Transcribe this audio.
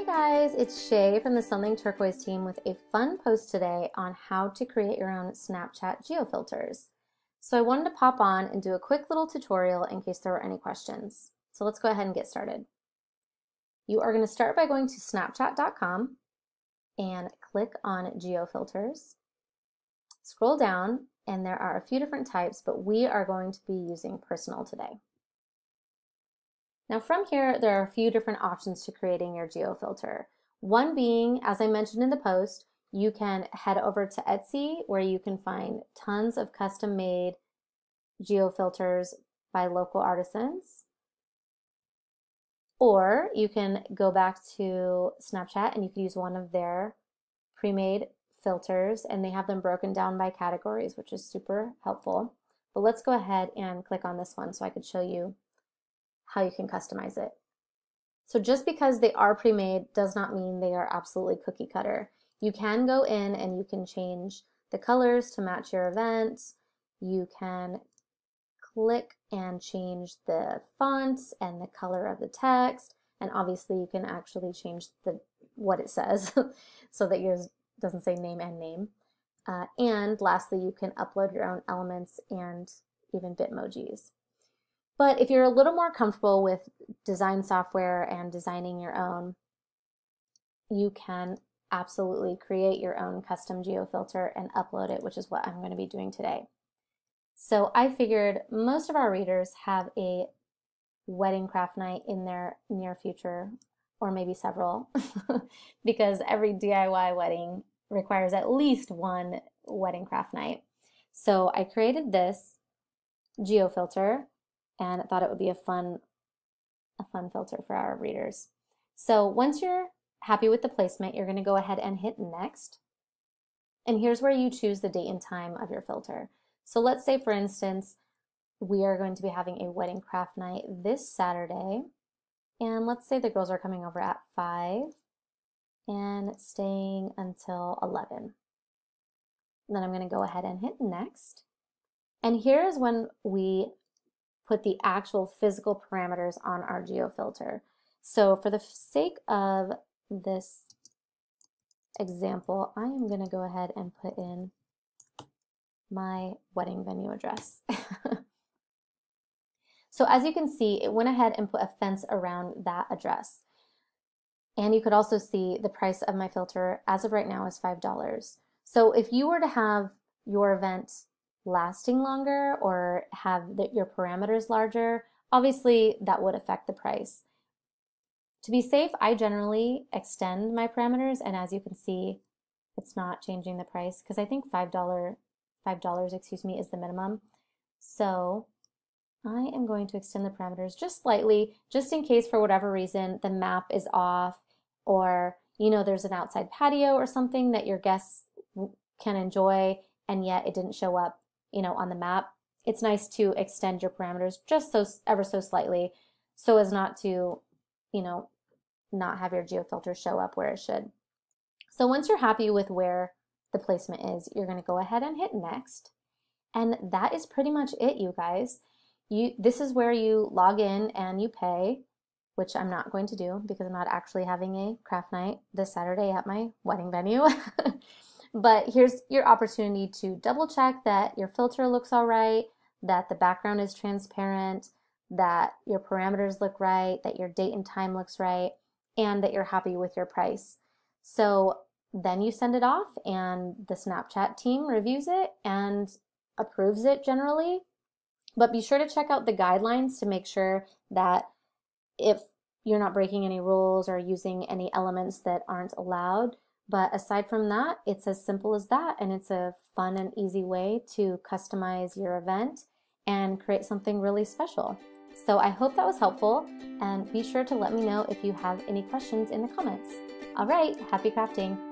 guys, it's Shay from the Something Turquoise team with a fun post today on how to create your own Snapchat geofilters. So I wanted to pop on and do a quick little tutorial in case there were any questions. So let's go ahead and get started. You are going to start by going to snapchat.com and click on Geofilters. Scroll down and there are a few different types, but we are going to be using personal today. Now from here, there are a few different options to creating your geofilter. One being, as I mentioned in the post, you can head over to Etsy where you can find tons of custom-made geofilters by local artisans. Or you can go back to Snapchat and you can use one of their pre-made filters, and they have them broken down by categories, which is super helpful. But let's go ahead and click on this one so I could show you how you can customize it. So just because they are pre-made does not mean they are absolutely cookie cutter. You can go in and you can change the colors to match your event. You can click and change the fonts and the color of the text, and obviously you can actually change what it says so that yours doesn't say name and name. And lastly, you can upload your own elements and even Bitmojis. But if you're a little more comfortable with design software and designing your own, you can absolutely create your own custom geofilter and upload it, which is what I'm going to be doing today. So I figured most of our readers have a wedding craft night in their near future, or maybe several, because every DIY wedding requires at least one wedding craft night. So I created this geofilter and I thought it would be a fun filter for our readers. So once you're happy with the placement, you're going to go ahead and hit next. And here's where you choose the date and time of your filter. So let's say, for instance, we are going to be having a wedding craft night this Saturday. And let's say the girls are coming over at 5 and staying until 11. And then I'm going to go ahead and hit next. And here is when we put the actual physical parameters on our geofilter. So for the sake of this example, I am going to go ahead and put in my wedding venue address. So as you can see, it went ahead and put a fence around that address. And you could also see the price of my filter as of right now is $5. So if you were to have your event lasting longer or have your parameters larger, obviously that would affect the price. To be safe, I generally extend my parameters, and as you can see, it's not changing the price because I think $5 is the minimum. So I am going to extend the parameters just slightly, just in case for whatever reason the map is off, or there's an outside patio or something that your guests can enjoy and yet it didn't show up on the map. It's nice to extend your parameters just ever so slightly so as not to, not have your geofilter show up where it should. So once you're happy with where the placement is, you're going to go ahead and hit next. And that is pretty much it, you guys. This is where you log in and you pay, which I'm not going to do because I'm not actually having a craft night this Saturday at my wedding venue. But here's your opportunity to double check that your filter looks all right, that the background is transparent, that your parameters look right, that your date and time looks right, and that you're happy with your price. So then you send it off and the Snapchat team reviews it and approves it generally. But be sure to check out the guidelines to make sure that if you're not breaking any rules or using any elements that aren't allowed. But aside from that, it's as simple as that, and it's a fun and easy way to customize your event and create something really special. So I hope that was helpful, and be sure to let me know if you have any questions in the comments. All right, happy crafting!